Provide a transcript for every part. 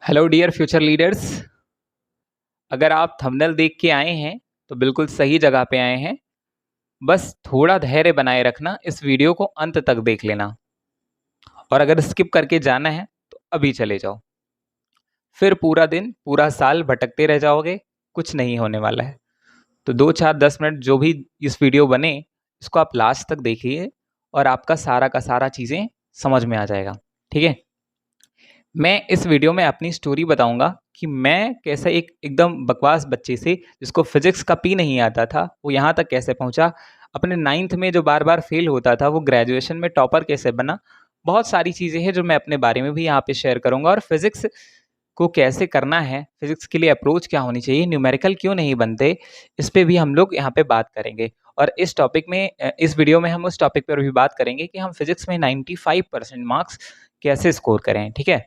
Hello dear future leaders. अगर आप thumbnail देख के आए हैं तो बिल्कुल सही जगह पे आए हैं। बस थोड़ा धैर्य बनाए रखना, इस वीडियो को अंत तक देख लेना और अगर स्किप करके जाना है तो अभी चले जाओ। फिर पूरा दिन पूरा साल भटकते रह जाओगे, कुछ नहीं होने वाला है। तो 2 4 10 मिनट जो भी इस वीडियो बने, इसको आप लास्ट तक देखिए और आपका सारा का सारा चीज़ें समझ में आ जाएगा। ठीक है, मैं इस वीडियो में अपनी स्टोरी बताऊंगा कि मैं कैसे एक एकदम बकवास बच्चे से, जिसको फिजिक्स का पी नहीं आता था, वो यहाँ तक कैसे पहुँचा। अपने 9th में जो बार बार फेल होता था, वो ग्रेजुएशन में टॉपर कैसे बना। बहुत सारी चीज़ें हैं जो मैं अपने बारे में भी यहाँ पे शेयर करूँगा, और फिजिक्स को कैसे करना है, फिजिक्स के लिए अप्रोच क्या होनी चाहिए, न्यूमेरिकल क्यों नहीं बनते, इस पे भी हम लोग यहाँ पे बात करेंगे। और इस टॉपिक में, इस वीडियो में हम उस टॉपिक पर भी बात करेंगे कि हम फिजिक्स में 95% मार्क्स कैसे स्कोर करें। ठीक है,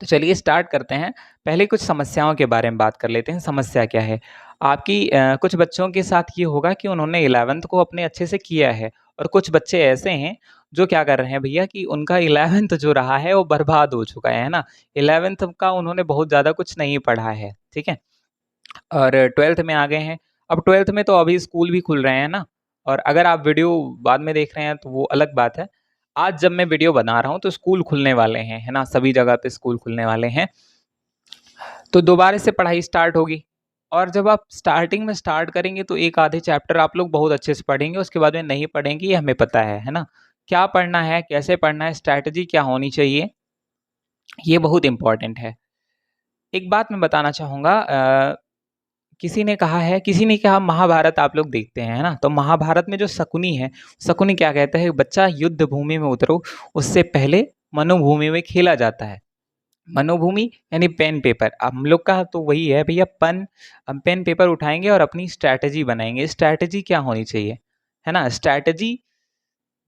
तो चलिए स्टार्ट करते हैं। पहले कुछ समस्याओं के बारे में बात कर लेते हैं। समस्या क्या है आपकी? कुछ बच्चों के साथ ये होगा कि उन्होंने 11th को अपने अच्छे से किया है, और कुछ बच्चे ऐसे हैं जो क्या कर रहे हैं भैया कि उनका 11th जो रहा है वो बर्बाद हो चुका है ना। 11th का उन्होंने बहुत ज़्यादा कुछ नहीं पढ़ा है, ठीक है, और 12th में आ गए हैं। अब 12th में तो अभी स्कूल भी खुल रहे हैं ना, और अगर आप वीडियो बाद में देख रहे हैं तो वो अलग बात है। आज जब मैं वीडियो बना रहा हूँ तो स्कूल खुलने वाले हैं, है ना, सभी जगह पे स्कूल खुलने वाले हैं, तो दोबारा से पढ़ाई स्टार्ट होगी। और जब आप स्टार्टिंग में स्टार्ट करेंगे तो एक आधे चैप्टर आप लोग बहुत अच्छे से पढ़ेंगे, उसके बाद में नहीं पढ़ेंगे, ये हमें पता है ना। क्या पढ़ना है, कैसे पढ़ना है, स्ट्रैटेजी क्या होनी चाहिए, ये बहुत इंपॉर्टेंट है। एक बात मैं बताना चाहूँगा, किसी ने कहा महाभारत आप लोग देखते हैं, है ना, तो महाभारत में जो शकुनी है, शकुनी क्या कहता है, बच्चा युद्ध भूमि में उतरो, उससे पहले मनोभूमि में खेला जाता है। मनोभूमि यानी पेन पेपर, हम लोग का तो वही है भैया, हम पेन पेपर उठाएंगे और अपनी स्ट्रैटेजी बनाएंगे। स्ट्रैटेजी क्या होनी चाहिए, है ना, स्ट्रैटेजी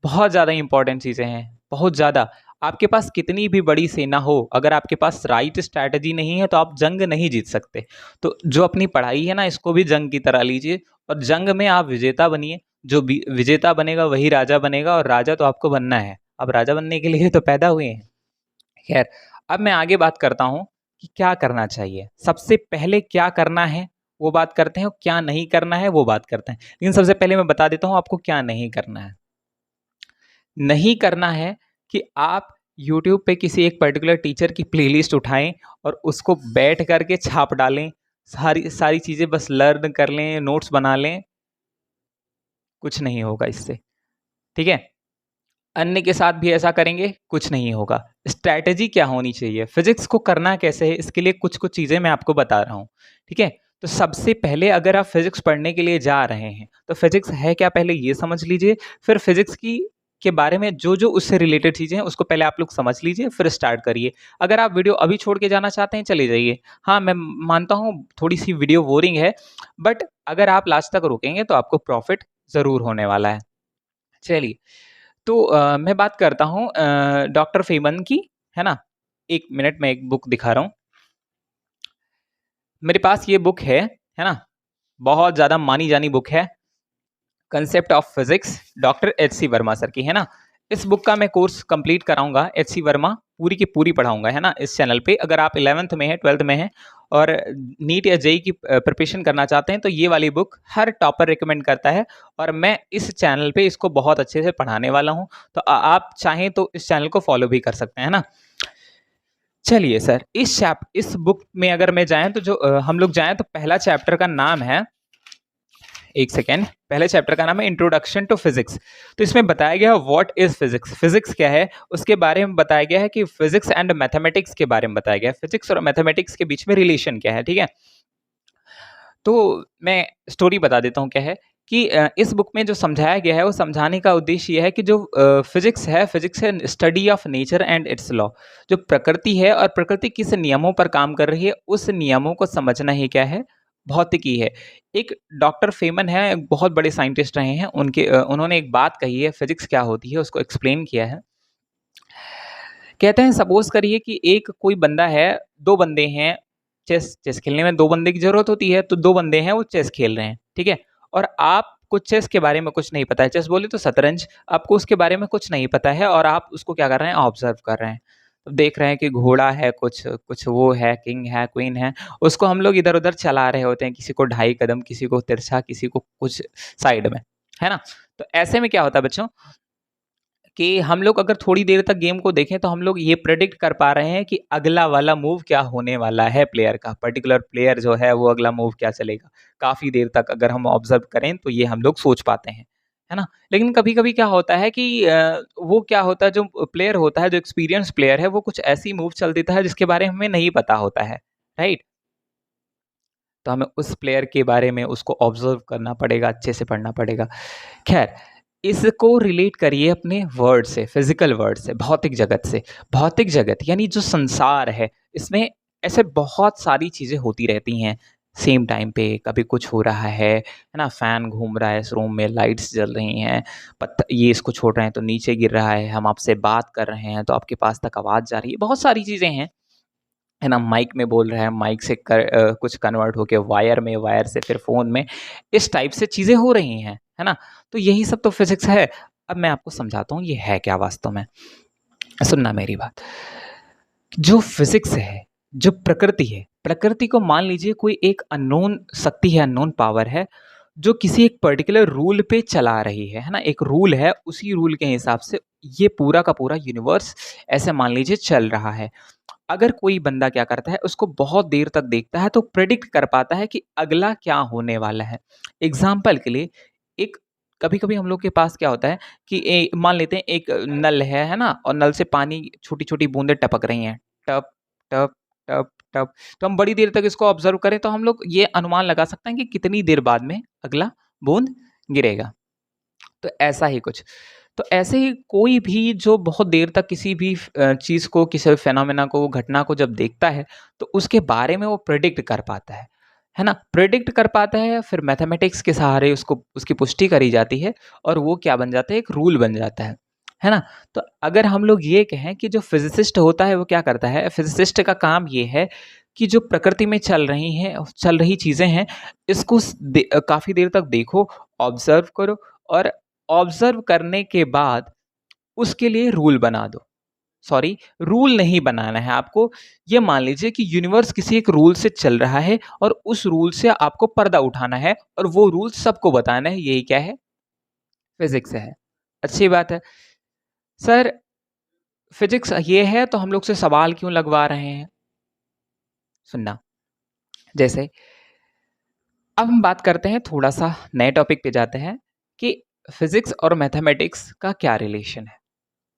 बहुत ज़्यादा इंपॉर्टेंट चीज़ें हैं, बहुत ज़्यादा। आपके पास कितनी भी बड़ी सेना हो, अगर आपके पास राइट स्ट्रैटेजी नहीं है तो आप जंग नहीं जीत सकते। तो जो अपनी पढ़ाई है ना, इसको भी जंग की तरह लीजिए, और जंग में आप विजेता बनिए। जो विजेता बनेगा वही राजा बनेगा, और राजा तो आपको बनना है। अब राजा बनने के लिए तो पैदा हुए हैं। खैर, अब मैं आगे बात करता हूँ कि क्या करना चाहिए। सबसे पहले क्या करना है वो बात करते हैं, और क्या नहीं करना है वो बात करते हैं। लेकिन सबसे पहले मैं बता देता हूँ आपको क्या नहीं करना है। नहीं करना है कि आप यूट्यूब पे किसी एक पर्टिकुलर टीचर की प्लेलिस्ट उठाएं और उसको बैठ करके छाप डालें, सारी सारी चीज़ें बस लर्न कर लें, नोट्स बना लें। कुछ नहीं होगा इससे, ठीक है। अन्य के साथ भी ऐसा करेंगे, कुछ नहीं होगा। स्ट्रैटेजी क्या होनी चाहिए, फिजिक्स को करना कैसे है, इसके लिए कुछ कुछ चीज़ें मैं आपको बता रहा हूँ, ठीक है। तो सबसे पहले अगर आप फिजिक्स पढ़ने के लिए जा रहे हैं तो फिजिक्स है क्या, पहले ये समझ लीजिए। फिर फिजिक्स की के बारे में जो जो उससे रिलेटेड चीज़ें हैं उसको पहले आप लोग समझ लीजिए, फिर स्टार्ट करिए। अगर आप वीडियो अभी छोड़ के जाना चाहते हैं, चले जाइए। हाँ, मैं मानता हूँ थोड़ी सी वीडियो बोरिंग है, बट अगर आप लास्ट तक रुकेंगे तो आपको प्रॉफिट ज़रूर होने वाला है। चलिए, तो मैं बात करता हूँ डॉक्टर फेमन की, है ना। 1 मिनट में एक बुक दिखा रहा हूँ। मेरे पास ये बुक है ना, बहुत ज़्यादा मानी जानी बुक है, concept of physics, doctor H C. Verma sir की, है ना। इस बुक का मैं कोर्स कंप्लीट कराऊंगा, एच.सी. वर्मा पूरी की पूरी पढ़ाऊंगा, है ना, इस चैनल पे। अगर आप 11th में हैं, 12th में हैं और नीट या जेई की प्रिपरेशन करना चाहते हैं तो ये वाली बुक हर टॉपर रिकमेंड करता है, और मैं इस चैनल पे इसको बहुत अच्छे से पढ़ाने वाला हूँ। तो आप चाहें तो इस चैनल को फॉलो भी कर सकते हैं ना। चलिए सर, इस बुक में अगर मैं जाएं तो हम लोग जाएं तो पहला चैप्टर का नाम है, एक सेकेंड, पहले चैप्टर का नाम है इंट्रोडक्शन टू फिजिक्स। तो इसमें बताया गया है व्हाट इज फिजिक्स, फिजिक्स क्या है, उसके बारे में बताया गया है कि फिजिक्स एंड मैथमेटिक्स के बारे में बताया गया है, फिजिक्स और मैथमेटिक्स के बीच में रिलेशन क्या है, ठीक है। तो मैं स्टोरी बता देता हूँ क्या है कि इस बुक में जो समझाया गया है, वो समझाने का उद्देश्य ये है कि जो फिजिक्स है study of nature and it's law. जो प्रकृति है और प्रकृति किस नियमों पर काम कर रही है, उस नियमों को समझना ही क्या है, भौतिकी है। एक डॉक्टर फेमन है, एक बहुत बड़े साइंटिस्ट रहे हैं, उन्होंने एक बात कही है, फिजिक्स क्या होती है उसको एक्सप्लेन किया है। कहते हैं सपोज करिए कि एक कोई बंदा है, 2 बंदे हैं, चेस चेस खेलने में 2 बंदे की ज़रूरत होती है, तो 2 बंदे हैं वो चेस खेल रहे हैं, ठीक है? और आपको चेस के बारे में कुछ नहीं पता है, चेस बोले तो शतरंज, आपको उसके बारे में कुछ नहीं पता है और आप उसको क्या कर रहे हैं, ऑब्ज़र्व कर रहे हैं। अब देख रहे हैं कि घोड़ा है, कुछ कुछ वो है, किंग है, क्वीन है, उसको हम लोग इधर-उधर चला रहे होते हैं, किसी को ढाई कदम, किसी को तिरछा, किसी को कुछ साइड में, है ना? तो ऐसे में क्या होता है बच्चों कि हम लोग अगर थोड़ी देर तक गेम को देखें तो हम लोग ये प्रेडिक्ट कर पा रहे हैं कि अगला वाला मूव क्या होने वाला है प्लेयर का, पर्टिकुलर प्लेयर जो है वो अगला मूव क्या चलेगा। काफ़ी देर तक अगर हम ऑब्ज़र्व करें तो ये हम लोग सोच पाते हैं, है ना? लेकिन कभी-कभी क्या होता है कि वो क्या होता है जो प्लेयर होता है, जो एक्सपीरियंस प्लेयर है वो कुछ ऐसी मूव चल देता है जिसके बारे में हमें नहीं पता होता है, राइट? तो हमें उस प्लेयर के बारे में उसको ऑब्ज़र्व करना पड़ेगा, अच्छे से पढ़ना पड़ेगा। ख़ैर, इसको रिलेट करिए अपने वर्ड से, फ़िज़िकल वर्ड से, भौतिक जगत से। भौतिक जगत यानी जो संसार है, इसमें ऐसे बहुत सारी चीज़ें होती रहती हैं सेम टाइम पे। कभी कुछ हो रहा है ना? फ़ैन घूम रहा है इस रूम में, लाइट्स जल रही हैं, ये इसको छोड़ रहे हैं तो नीचे गिर रहा है, हम आपसे बात कर रहे हैं तो आपके पास तक आवाज़ जा रही है। बहुत सारी चीज़ें हैं, है ना? माइक में बोल रहा है, माइक से कुछ कन्वर्ट होके वायर में, वायर से फिर फ़ोन में, इस टाइप से चीज़ें हो रही हैं, है ना? तो यही सब तो फ़िज़िक्स है। अब मैं आपको समझाता हूँ ये है क्या वास्तव में। सुनना मेरी बात। जो फ़िज़िक्स है, जो प्रकृति है, प्रकृति को मान लीजिए कोई एक अननोन शक्ति है, अननोन पावर है, जो किसी एक पर्टिकुलर रूल पे चला रही है ना? एक रूल है, उसी रूल के हिसाब से ये पूरा का पूरा यूनिवर्स ऐसे मान लीजिए चल रहा है। अगर कोई बंदा क्या करता है, उसको बहुत देर तक देखता है तो प्रेडिक्ट कर पाता है कि अगला क्या होने वाला है। एग्ज़ाम्पल के लिए एक कभी-कभी हम लोग के पास क्या होता है कि मान लेते हैं एक नल है ना? और नल से पानी छोटी-छोटी बूँदें टपक रही हैं। टप, टप, टप, टप। तो हम बड़ी देर तक इसको ऑब्ज़र्व करें तो हम लोग ये अनुमान लगा सकते हैं कि कितनी देर बाद में अगला बूँद गिरेगा। तो ऐसा ही कुछ। तो ऐसे ही कोई भी जो बहुत देर तक किसी भी चीज़ को, किसी फिनोमेना को, घटना को जब देखता है, तो उसके बारे में वो प्रेडिक्ट कर पाता है ना? प्रेडिक्ट कर पाता है, फिर मैथमेटिक्स के सहारे उसको उसकी पुष्टि करी जाती है और वो क्या बन जाता है, एक रूल बन जाता है ना? तो अगर हम लोग ये कहें कि जो फिज़िसिस्ट होता है, वो क्या करता है, फिज़िसिस्ट का काम ये है कि जो प्रकृति में चल रही चीज़ें हैं, इसको काफ़ी देर तक देखो, ऑब्ज़र्व करो और ऑब्ज़र्व करने के बाद उसके लिए रूल बना दो। सॉरी, रूल नहीं बनाना है आपको, ये मान लीजिए कि यूनिवर्स किसी एक रूल से चल रहा है और उस रूल से आपको पर्दा उठाना है और वो रूल सबको बताना है, यही क्या है? फिज़िक्स है। अच्छी बात है। सर, फिज़िक्स ये है तो हम लोग से सवाल क्यों लगवा रहे हैं? सुनना, जैसे अब हम बात करते हैं थोड़ा-सा नए टॉपिक पे जाते हैं कि फिज़िक्स और मैथमेटिक्स का क्या रिलेशन है,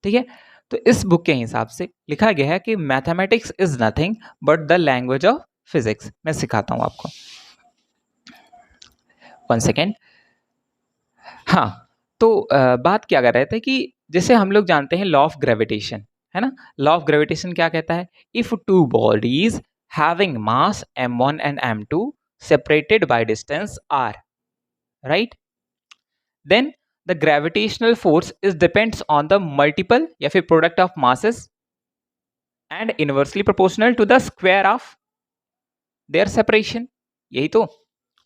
ठीक है? तो इस बुक के हिसाब से लिखा गया है कि mathematics is nothing but the language of physics. मैं सिखाता हूँ आपको। 1 सेकंड। हाँ, तो बात क्या कर रहे थे कि जैसे हम लोग जानते हैं लॉ ऑफ ग्रेविटेशन, है ना? लॉ ऑफ ग्रेविटेशन क्या कहता है? If two bodies having mass m1 and m2 separated by distance r, right? Then the gravitational force is depends on the multiple या फिर product of masses and inversely proportional to the square of their separation। यही तो।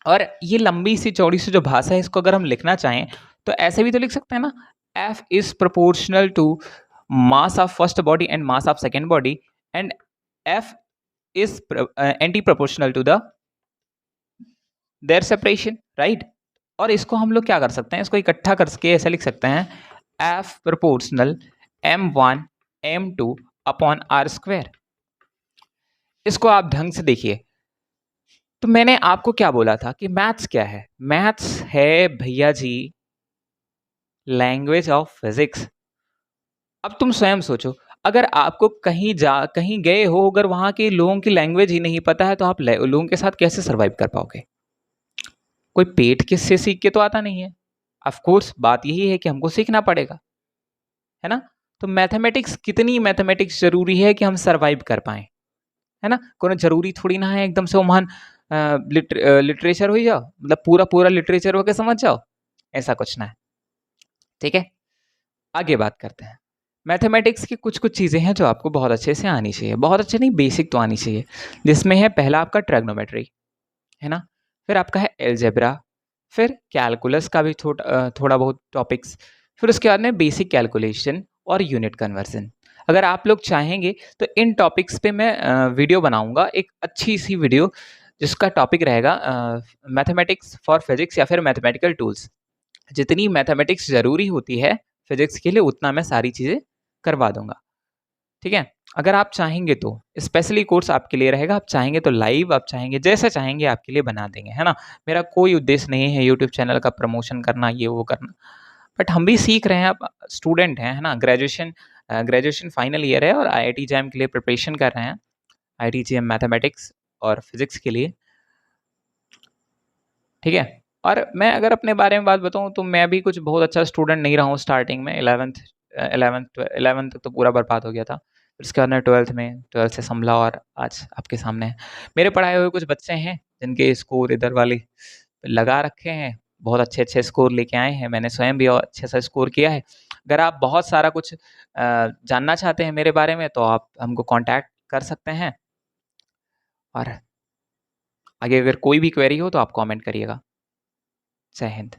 और ये लंबी सी चौड़ी सी जो भाषा है, इसको अगर हम लिखना चाहें तो ऐसे भी तो लिख सकते हैं ना, F is proportional to mass of first body and mass of second body and F is anti proportional to the their separation, right? और इसको हम लोग क्या कर सकते हैं, इसको इकट्ठा करके ऐसे लिख सकते हैं, F proportional m1 m2 upon R square. इसको आप ढंग से देखिए। तो मैंने आपको क्या बोला था कि मैथ्स क्या है? मैथ्स है भैया जी लैंग्वेज ऑफ फिजिक्स। अब तुम स्वयं सोचो, अगर आपको कहीं गए हो, अगर वहां के लोगों की लैंग्वेज ही नहीं पता है तो आप लोगों के साथ कैसे सर्वाइव कर पाओगे? कोई पेट किससे सीख के तो आता नहीं है। ऑफ कोर्स बात यही है कि हमको सीखना पड़ेगा, है ना? तो मैथमेटिक्स, कितनी मैथमेटिक्स ज़रूरी है कि हम सर्वाइव कर पाएँ, है ना? कोनो ज़रूरी थोड़ी ना है एकदम से ओमान लिटरेचर हो ही जाओ, मतलब पूरा लिटरेचर हो के समझ जाओ, ऐसा कुछ ना है, ठीक है? आगे बात करते हैं। मैथमेटिक्स की कुछ-कुछ चीज़ें हैं जो आपको बहुत अच्छे से आनी चाहिए, बहुत अच्छे नहीं बेसिक तो आनी चाहिए, जिसमें है पहला आपका ट्रिग्नोमेट्री, है ना? फिर आपका है अलजेब्रा, फिर कैलकुलस का भी थोड़ा बहुत टॉपिक्स, फिर उसके बाद में बेसिक कैलकुलेशन और यूनिट कन्वर्जन। अगर आप लोग चाहेंगे तो इन टॉपिक्स पे मैं वीडियो बनाऊँगा, एक अच्छी-सी वीडियो जिसका टॉपिक रहेगा मैथमेटिक्स फॉर फिज़िक्स या फिर मैथमेटिकल टूल्स। जितनी मैथमेटिक्स ज़रूरी होती है फिज़िक्स के लिए उतना मैं सारी चीज़ें करवा दूँगा, ठीक है? अगर आप चाहेंगे तो स्पेशली कोर्स आपके लिए रहेगा, आप चाहेंगे तो लाइव, आप चाहेंगे जैसा चाहेंगे आपके लिए बना देंगे, है ना? मेरा कोई उद्देश्य नहीं है यूट्यूब चैनल का प्रमोशन करना, ये वो करना। बट हम भी सीख रहे हैं, अब स्टूडेंट हैं, है ना? ग्रेजुएशन फाइनल ईयर है और आईआईटी जैम के लिए प्रिपरेशन कर रहे हैं, आईआईटी जेईई मैथमेटिक्स और फिज़िक्स के लिए, ठीक है? और मैं अगर अपने बारे में बात बताऊँ तो मैं भी कुछ बहुत अच्छा स्टूडेंट नहीं रहा हूँ स्टार्टिंग में 11th तक तो पूरा बर्बाद हो गया था। फिर उसके बाद मैं 12th से सँभला और आज आपके सामने मेरे पढ़ाए हुए कुछ बच्चे हैं जिनके स्कोर इधर वाले लगा रखे हैं, बहुत अच्छे-अच्छे स्कोर लेके आए हैं। मैंने स्वयं भी अच्छा-सा स्कोर किया है। अगर आप बहुत सारा कुछ जानना चाहते हैं मेरे बारे में तो आप हमको कॉन्टैक्ट कर सकते हैं और आगे अगर कोई भी क्वेरी हो तो आप कमेंट करिएगा। जय हिंद।